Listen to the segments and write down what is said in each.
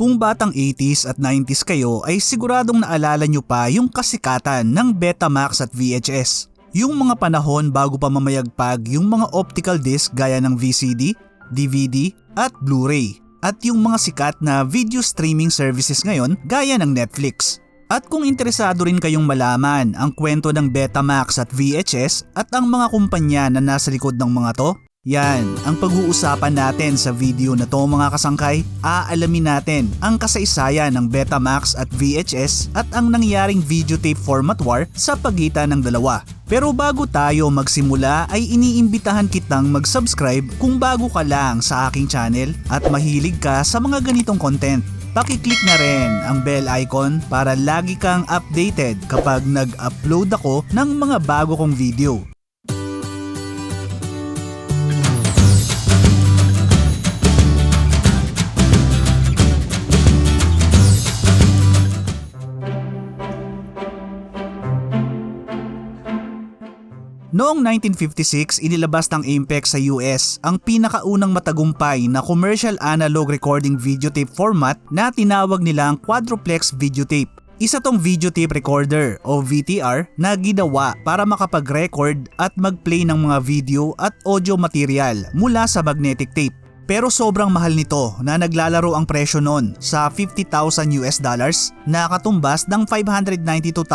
Kung batang 80s at 90s kayo ay siguradong naalala nyo pa yung kasikatan ng Betamax at VHS. Yung mga panahon bago pa mamayagpag yung mga optical disc gaya ng VCD, DVD at Blu-ray. At yung mga sikat na video streaming services ngayon gaya ng Netflix. At kung interesado rin kayong malaman ang kwento ng Betamax at VHS at ang mga kumpanya na nasa likod ng mga to, yan ang pag-uusapan natin sa video na to mga kasangkay. Aalamin natin ang kasaysayan ng Betamax at VHS at ang nangyaring videotape format war sa pagitan ng dalawa. Pero bago tayo magsimula ay iniimbitahan kitang mag-subscribe kung bago ka lang sa aking channel at mahilig ka sa mga ganitong content. Paki-click na rin ang bell icon para lagi kang updated kapag nag-upload ako ng mga bago kong video. Noong 1956, inilabas ng Ampex sa US ang pinakaunang matagumpay na commercial analog recording videotape format na tinawag nilang quadruplex videotape. Isa tong videotape recorder o VTR na ginawa para makapag-record at mag-play ng mga video at audio material mula sa magnetic tape. Pero sobrang mahal nito na naglalaro ang presyo noon sa $50,000 na katumbas ng $592,000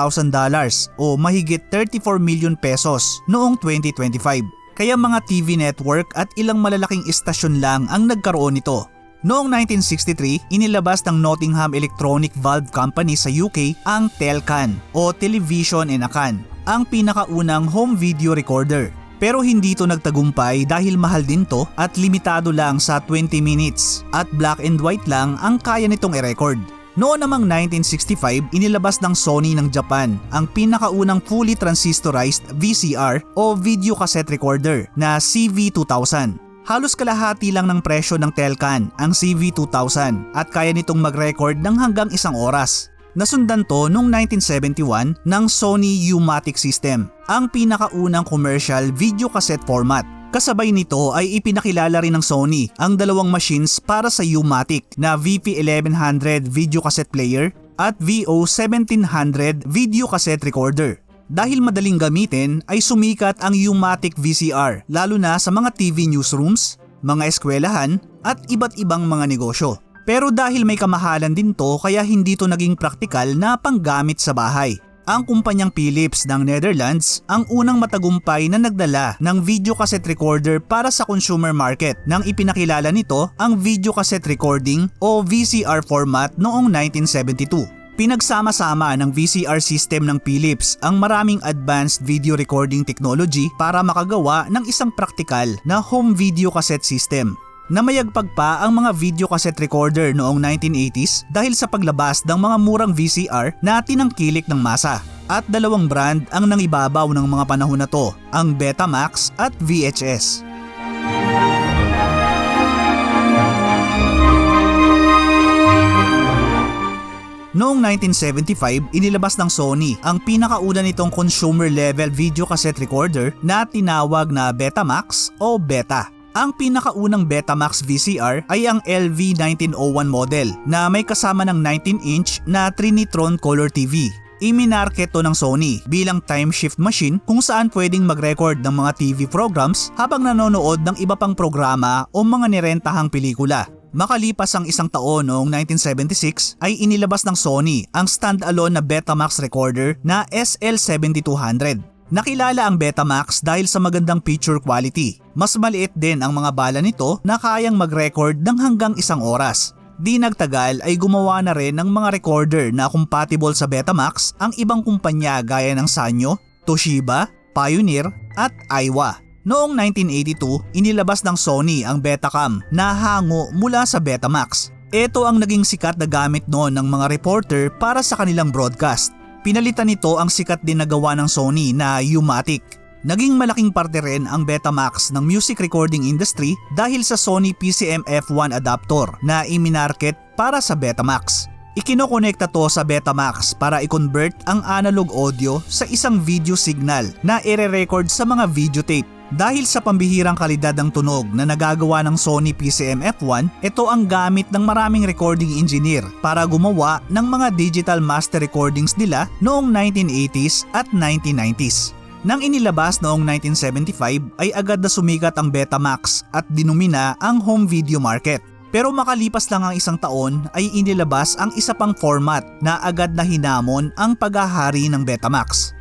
o mahigit 34 million pesos noong 2025. Kaya mga TV network at ilang malalaking istasyon lang ang nagkaroon nito. Noong 1963, inilabas ng Nottingham Electronic Valve Company sa UK ang Telcan o Television in a Can, ang pinakaunang home video recorder. Pero hindi ito nagtagumpay dahil mahal din to at limitado lang sa 20 minutes at black and white lang ang kaya nitong i-record. Noong namang 1965, inilabas ng Sony ng Japan ang pinakaunang fully transistorized VCR o video cassette recorder na CV2000. Halos kalahati lang ng presyo ng Telcan ang CV2000 at kaya nitong mag-record ng hanggang 1 oras. Nasundan to noong 1971 ng Sony U-Matic system, ang pinakaunang commercial video cassette format. Kasabay nito ay ipinakilala rin ng Sony ang dalawang machines para sa U-Matic na VP1100 video cassette player at VO1700 video cassette recorder. Dahil madaling gamitin ay sumikat ang U-Matic VCR lalo na sa mga TV newsrooms, mga eskwelahan at iba't ibang mga negosyo. Pero dahil may kamahalan din to kaya hindi to naging praktikal na panggamit sa bahay. Ang kumpanyang Philips ng Netherlands ang unang matagumpay na nagdala ng video cassette recorder para sa consumer market nang ipinakilala nito ang video cassette recording o VCR format noong 1972. Pinagsama-sama ng VCR system ng Philips ang maraming advanced video recording technology para makagawa ng isang praktikal na home video cassette system. Namayagpag pa ang mga video cassette recorder noong 1980s dahil sa paglabas ng mga murang VCR na tinangkilik ng masa. At dalawang brand ang nangibabaw ng mga panahon na to, ang Betamax at VHS. Noong 1975, inilabas ng Sony ang pinakauna nitong consumer level video cassette recorder na tinawag na Betamax o Beta. Ang pinakaunang Betamax VCR ay ang LV1901 model na may kasama ng 19-inch na Trinitron Color TV. Iminarket to ng Sony bilang time shift machine kung saan pwedeng mag-record ng mga TV programs habang nanonood ng iba pang programa o mga nirentahang pelikula. Makalipas ang 1 taon noong 1976 ay inilabas ng Sony ang stand-alone na Betamax recorder na SL7200. Nakilala ang Betamax dahil sa magandang picture quality. Mas maliit din ang mga bala nito na kayang mag-record ng hanggang 1 oras. Di nagtagal ay gumawa na rin ng mga recorder na compatible sa Betamax ang ibang kumpanya gaya ng Sanyo, Toshiba, Pioneer at Aiwa. Noong 1982, inilabas ng Sony ang Betacam na hango mula sa Betamax. Ito ang naging sikat na gamit noon ng mga reporter para sa kanilang broadcast. Pinalitan nito ang sikat din na gawa ng Sony na U-Matic. Naging malaking parte rin ang Betamax ng music recording industry dahil sa Sony PCM F1 adapter na iminarket para sa Betamax. Ikinokonekta to sa Betamax para i-convert ang analog audio sa isang video signal na ire-record sa mga videotape. Dahil sa pambihirang kalidad ng tunog na nagagawa ng Sony PCM F1, ito ang gamit ng maraming recording engineer para gumawa ng mga digital master recordings nila noong 1980s at 1990s. Nang inilabas noong 1975 ay agad na sumikat ang Betamax at dinumina ang home video market. Pero makalipas lang ang isang taon ay inilabas ang isa pang format na agad na hinamon ang paghahari ng Betamax.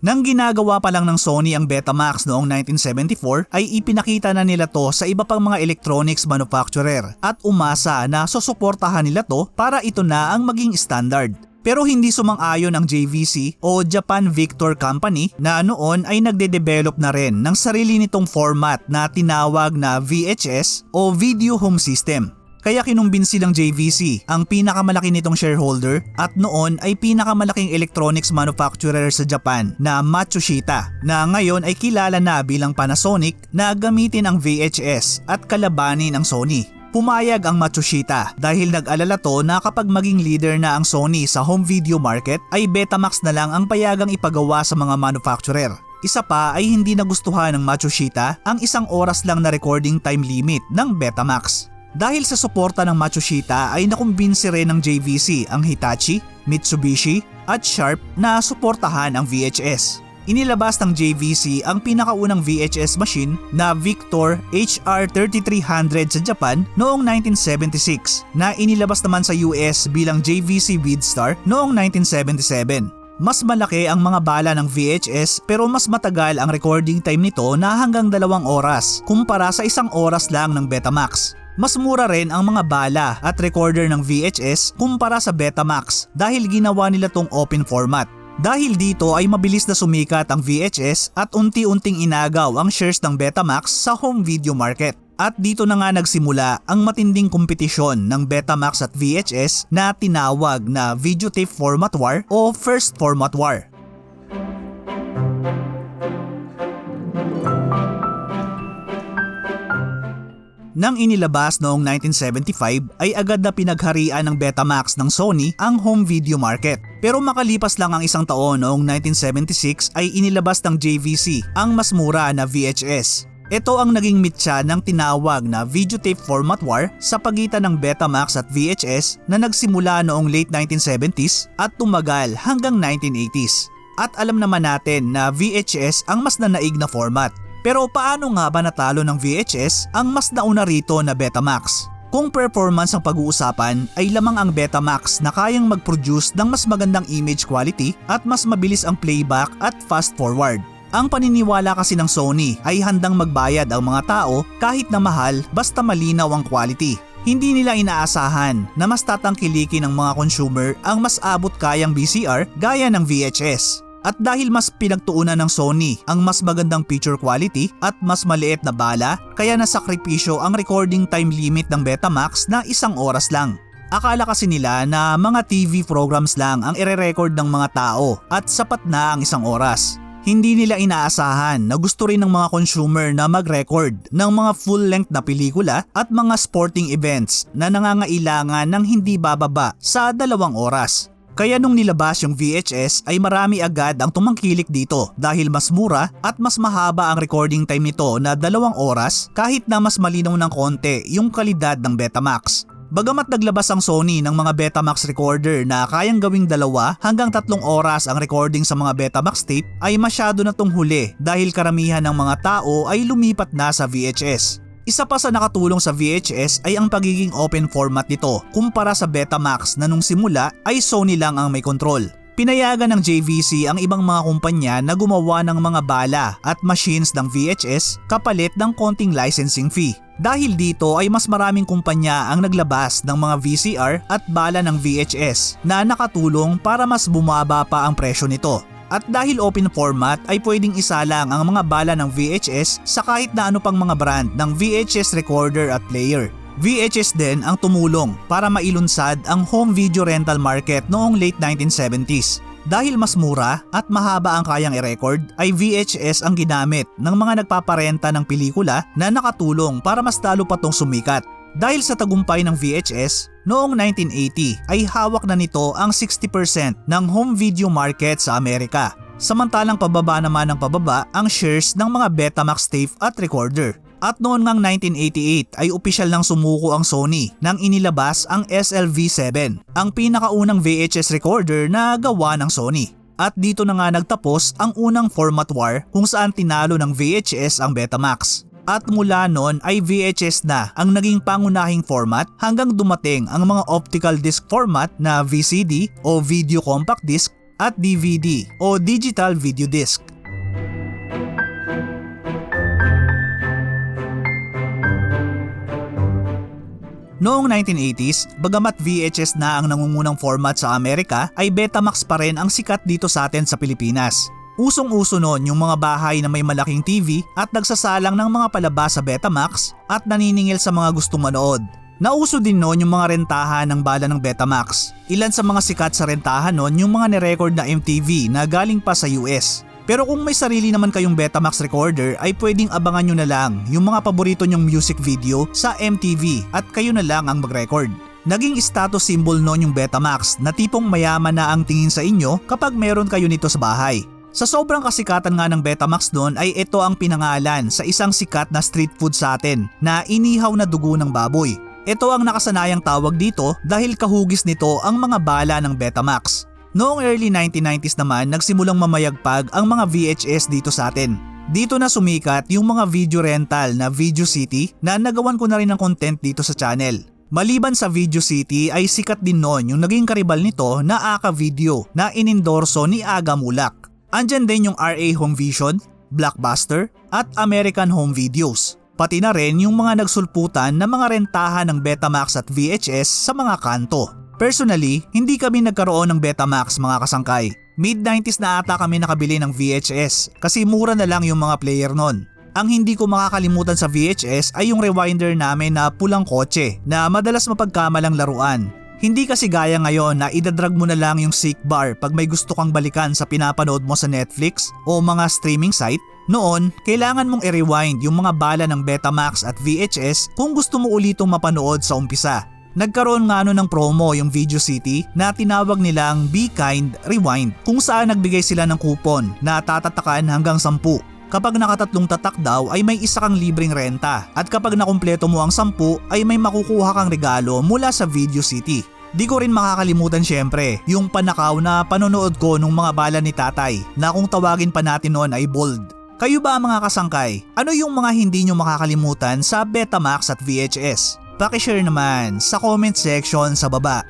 Nang ginagawa pa lang ng Sony ang Betamax noong 1974 ay ipinakita na nila to sa iba pang mga electronics manufacturer at umasa na susuportahan nila to para ito na ang maging standard. Pero hindi sumang-ayon ang JVC o Japan Victor Company na noon ay nagde-develop na rin ng sarili nitong format na tinawag na VHS o Video Home System. Kaya kinumbinsi ng JVC ang pinakamalaki nitong shareholder at noon ay pinakamalaking electronics manufacturer sa Japan na Matsushita na ngayon ay kilala na bilang Panasonic na gamitin ang VHS at kalabanin ang Sony. Pumayag ang Matsushita dahil nag-alala to na kapag maging leader na ang Sony sa home video market ay Betamax na lang ang payagang ipagawa sa mga manufacturer. Isa pa ay hindi nagustuhan ng Matsushita ang 1 oras lang na recording time limit ng Betamax. Dahil sa suporta ng Matsushita ay nakumbinsi rin ng JVC ang Hitachi, Mitsubishi at Sharp na suportahan ang VHS. Inilabas ng JVC ang pinakaunang VHS machine na Victor HR3300 sa Japan noong 1976 na inilabas naman sa US bilang JVC Vidstar noong 1977. Mas malaki ang mga bala ng VHS pero mas matagal ang recording time nito na hanggang 2 oras kumpara sa 1 oras lang ng Betamax. Mas mura rin ang mga bala at recorder ng VHS kumpara sa Betamax dahil ginawa nila tong open format. Dahil dito ay mabilis na sumikat ang VHS at unti-unting inagaw ang shares ng Betamax sa home video market. At dito na nga nagsimula ang matinding kompetisyon ng Betamax at VHS na tinawag na Videotape Format War o First Format War. Nang inilabas noong 1975 ay agad na pinagharian ng Betamax ng Sony ang home video market. Pero makalipas lang ang 1 taon noong 1976 ay inilabas ng JVC ang mas mura na VHS. Ito ang naging mitya ng tinawag na Videotape Format War sa pagitan ng Betamax at VHS na nagsimula noong late 1970s at tumagal hanggang 1980s. At alam naman natin na VHS ang mas nanaig na format. Pero paano nga ba natalo ng VHS ang mas nauna rito na Betamax? Kung performance ang pag-uusapan ay lamang ang Betamax na kayang mag-produce ng mas magandang image quality at mas mabilis ang playback at fast forward. Ang paniniwala kasi ng Sony ay handang magbayad ang mga tao kahit na mahal basta malinaw ang quality. Hindi nila inaasahan na mas tatangkilikin ng mga consumer ang mas abot kayang VCR gaya ng VHS. At dahil mas pinagtuunan ng Sony ang mas magandang picture quality at mas maliit na bala, kaya nasakripisyo ang recording time limit ng Betamax na 1 oras lang. Akala kasi nila na mga TV programs lang ang ire-record ng mga tao at sapat na ang 1 oras. Hindi nila inaasahan na gusto rin ng mga consumer na mag-record ng mga full-length na pelikula at mga sporting events na nangangailangan ng hindi bababa sa 2 oras. Kaya nung nilabas yung VHS ay marami agad ang tumangkilik dito dahil mas mura at mas mahaba ang recording time nito na 2 oras kahit na mas malinaw ng konti yung kalidad ng Betamax. Bagamat naglabas ang Sony ng mga Betamax recorder na kayang gawing 2 hanggang 3 oras ang recording sa mga Betamax tape ay masyado na tong huli dahil karamihan ng mga tao ay lumipat na sa VHS. Isa pa sa nakatulong sa VHS ay ang pagiging open format nito kumpara sa Betamax na nung simula ay Sony lang ang may kontrol. Pinayagan ng JVC ang ibang mga kumpanya na gumawa ng mga bala at machines ng VHS kapalit ng konting licensing fee. Dahil dito ay mas maraming kumpanya ang naglabas ng mga VCR at bala ng VHS na nakatulong para mas bumaba pa ang presyo nito. At dahil open format ay pwedeng isalang ang mga bala ng VHS sa kahit na ano pang mga brand ng VHS recorder at player. VHS din ang tumulong para mailunsad ang home video rental market noong late 1970s. Dahil mas mura at mahaba ang kayang i-record ay VHS ang ginamit ng mga nagpaparenta ng pelikula na nakatulong para mas lalo pa tong sumikat. Dahil sa tagumpay ng VHS, noong 1980 ay hawak na nito ang 60% ng home video market sa Amerika. Samantalang pababa naman ng pababa ang shares ng mga Betamax tape at recorder. At noon ngang 1988 ay opisyal nang sumuko ang Sony nang inilabas ang SLV7, ang pinakaunang VHS recorder na gawa ng Sony. At dito na nga nagtapos ang unang format war kung saan tinalo ng VHS ang Betamax. At mula noon ay VHS na ang naging pangunahing format hanggang dumating ang mga optical disc format na VCD o Video Compact Disc at DVD o Digital Video Disc. Noong 1980s, bagamat VHS na ang nangungunang format sa Amerika, ay Betamax pa rin ang sikat dito sa atin sa Pilipinas. Usong-uso noon yung mga bahay na may malaking TV at nagsasalang ng mga palabas sa Betamax at naniningil sa mga gustong manood. Nauso din noon yung mga rentahan ng bala ng Betamax. Ilan sa mga sikat sa rentahan noon yung mga nirecord na MTV na galing pa sa US. Pero kung may sarili naman kayong Betamax recorder ay pwedeng abangan nyo na lang yung mga paborito nyong music video sa MTV at kayo na lang ang mag-record. Naging status symbol noon yung Betamax na tipong mayaman na ang tingin sa inyo kapag meron kayo nito sa bahay. Sa sobrang kasikatan nga ng Betamax noon ay ito ang pinangalan sa isang sikat na street food sa atin na inihaw na dugo ng baboy. Ito ang nakasanayang tawag dito dahil kahugis nito ang mga bala ng Betamax. Noong early 1990s naman nagsimulang mamayagpag ang mga VHS dito sa atin. Dito na sumikat yung mga video rental na Video City na nagawan ko na rin ng content dito sa channel. Maliban sa Video City ay sikat din noon yung naging karibal nito na Aka Video na inendorso ni Aga Mulak. Andyan din yung RA Home Vision, Blockbuster at American Home Videos. Pati na rin yung mga nagsulputan na mga rentahan ng Betamax at VHS sa mga kanto. Personally, hindi kami nagkaroon ng Betamax mga kasangkay. Mid-90s na ata kami nakabili ng VHS kasi mura na lang yung mga player nun. Ang hindi ko makakalimutan sa VHS ay yung rewinder namin na pulang kotse na madalas mapagkamalang laruan. Hindi kasi gaya ngayon na idadrag mo na lang yung seek bar pag may gusto kang balikan sa pinapanood mo sa Netflix o mga streaming site. Noon, kailangan mong i-rewind yung mga bala ng Betamax at VHS kung gusto mo ulitong mapanood sa umpisa. Nagkaroon nga ng promo yung Video City na tinawag nilang Be Kind Rewind kung saan nagbigay sila ng kupon na tatatakan hanggang 10. Kapag nakatatlong tatak daw ay may isa kang libreng renta at kapag nakumpleto mo ang 10 ay may makukuha kang regalo mula sa Video City. Di ko rin makakalimutan syempre yung panakaw na panonood ko nung mga bala ni tatay na kung tawagin pa natin noon ay bold. Kayo ba mga kasangkay? Ano yung mga hindi nyo makakalimutan sa Betamax at VHS? Paki-share naman sa comment section sa baba.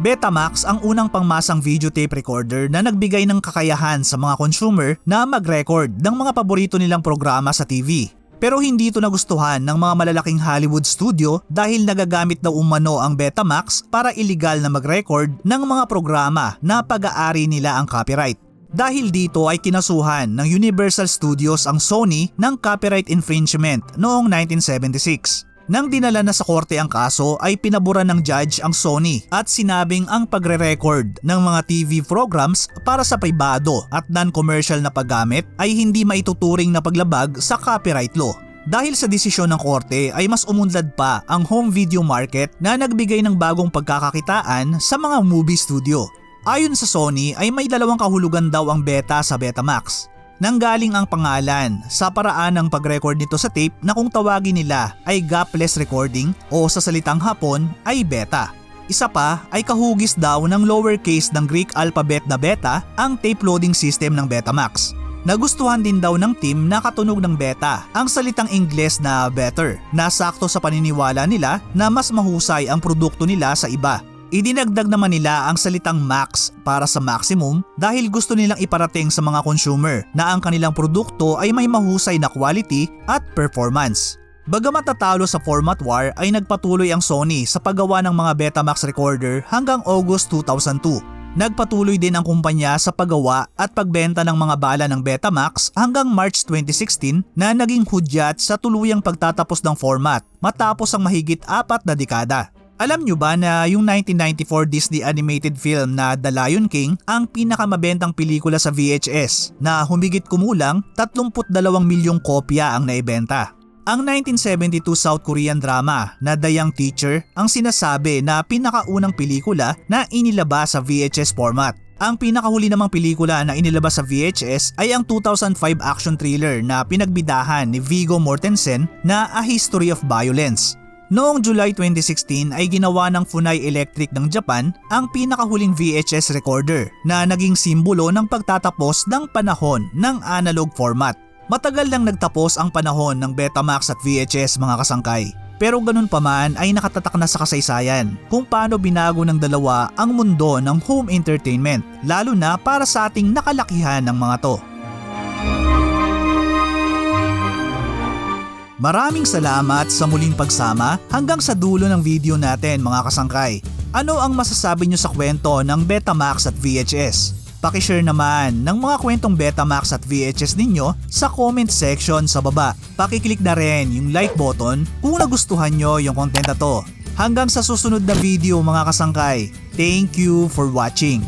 Betamax ang unang pangmasang videotape recorder na nagbigay ng kakayahan sa mga consumer na mag-record ng mga paborito nilang programa sa TV. Pero hindi ito nagustuhan ng mga malalaking Hollywood studio dahil nagagamit daw umano ang Betamax para iligal na mag-record ng mga programa na pag-aari nila ang copyright. Dahil dito ay kinasuhan ng Universal Studios ang Sony ng copyright infringement noong 1976. Nang dinala na sa korte ang kaso ay pinaboran ng judge ang Sony at sinabing ang pagre-record ng mga TV programs para sa pribado at non-commercial na paggamit ay hindi maituturing na paglabag sa copyright law. Dahil sa desisyon ng korte ay mas umunlad pa ang home video market na nagbigay ng bagong pagkakakitaan sa mga movie studio. Ayon sa Sony ay may dalawang kahulugan daw ang beta sa Betamax. Nanggaling ang pangalan sa paraan ng pag-record nito sa tape na kung tawagin nila ay gapless recording o sa salitang Hapon ay beta. Isa pa ay kahugis daw ng lowercase ng Greek alphabet na beta ang tape loading system ng Betamax. Nagustuhan din daw ng team na katunog ng beta ang salitang Ingles na better na sakto sa paniniwala nila na mas mahusay ang produkto nila sa iba. Idinagdag naman nila ang salitang max para sa maximum dahil gusto nilang iparating sa mga consumer na ang kanilang produkto ay may mahusay na quality at performance. Bagamat natalo sa format war ay nagpatuloy ang Sony sa paggawa ng mga Betamax recorder hanggang August 2002. Nagpatuloy din ang kumpanya sa paggawa at pagbenta ng mga bala ng Betamax hanggang March 2016 na naging hudyat sa tuluyang pagtatapos ng format matapos ang mahigit 4 na dekada. Alam nyo ba na yung 1994 Disney animated film na The Lion King ang pinakamabentang pelikula sa VHS na humigit kumulang 32 milyong kopya ang naibenta? Ang 1972 South Korean drama na The Young Teacher ang sinasabi na pinakaunang pelikula na inilabas sa VHS format. Ang pinakahuli namang pelikula na inilabas sa VHS ay ang 2005 action thriller na pinagbidahan ni Viggo Mortensen na A History of Violence. Noong July 2016 ay ginawa ng Funai Electric ng Japan ang pinakahuling VHS recorder na naging simbolo ng pagtatapos ng panahon ng analog format. Matagal nang nagtapos ang panahon ng Betamax at VHS mga kasangkay. Pero ganun pa man ay nakatatak na sa kasaysayan kung paano binago ng dalawa ang mundo ng home entertainment, lalo na para sa ating nakalakihan ng mga to. Maraming salamat sa muling pagsama hanggang sa dulo ng video natin mga kasangkay. Ano ang masasabi nyo sa kwento ng Betamax at VHS? Pakishare naman ng mga kwentong Betamax at VHS ninyo sa comment section sa baba. Pakiclick na rin yung like button kung nagustuhan nyo yung content na to. Hanggang sa susunod na video mga kasangkay. Thank you for watching.